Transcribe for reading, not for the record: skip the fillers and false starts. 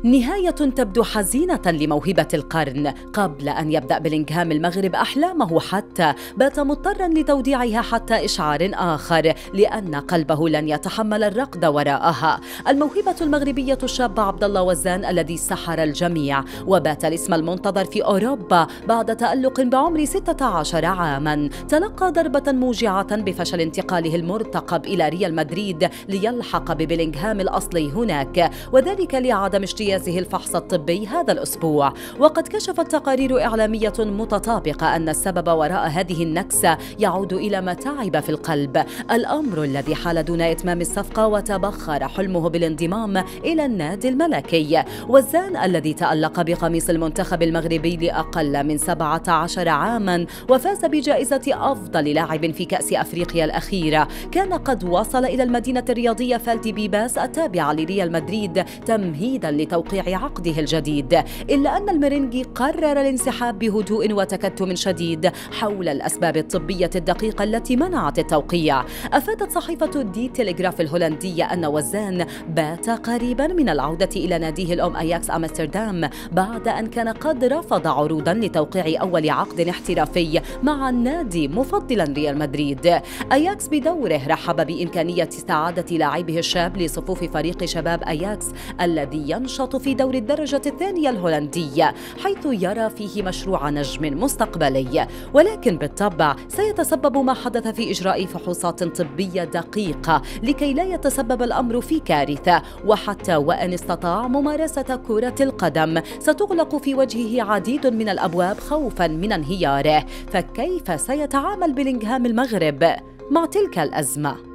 نهاية تبدو حزينة لموهبة القرن. قبل أن يبدأ بلينغهام المغرب أحلامه حتى بات مضطراً لتوديعها حتى إشعار آخر، لأن قلبه لن يتحمل الركض وراءها. الموهبة المغربية الشابة عبد الله وزان الذي سحر الجميع وبات الاسم المنتظر في أوروبا بعد تألق بعمر 16 عاماً، تلقى ضربة موجعة بفشل انتقاله المرتقب إلى ريال مدريد ليلحق ببلينغهام الأصلي هناك، وذلك لعدم اجتيازه الفحص الطبي هذا الأسبوع. وقد كشفت تقارير إعلامية متطابقة أن السبب وراء هذه النكسة يعود إلى متاعب في القلب، الأمر الذي حال دون إتمام الصفقة وتبخر حلمه بالانضمام إلى النادي الملكي. وزان الذي تألق بقميص المنتخب المغربي لأقل من 17 عاماً وفاز بجائزة أفضل لاعب في كأس أفريقيا الأخيرة، كان قد وصل إلى المدينة الرياضية فالديبيباس التابعة لريال مدريد تمهيداً لتوقيع عقده الجديد، إلا أن الميرينغي قرر الانسحاب بهدوء وتكتم شديد حول الأسباب الطبية الدقيقة التي منعت التوقيع. أفادت صحيفة دي تيليغراف الهولندية أن وزان بات قريبا من العودة إلى ناديه الأم أياكس أمستردام بعد أن كان قد رفض عروضا لتوقيع أول عقد احترافي مع النادي مفضلا ريال مدريد. أياكس بدوره رحب بإمكانية استعادة لاعبه الشاب لصفوف فريق شباب أياكس الذي ينشط في دوري الدرجة الثانية الهولندية، حيث يرى فيه مشروع نجم مستقبلي. ولكن بالطبع سيتسبب ما حدث في إجراء فحوصات طبية دقيقة لكي لا يتسبب الأمر في كارثة. وحتى وإن استطاع ممارسة كرة القدم، ستغلق في وجهه عديد من الأبواب خوفاً من انهياره. فكيف سيتعامل بلينغهام المغرب مع تلك الأزمة؟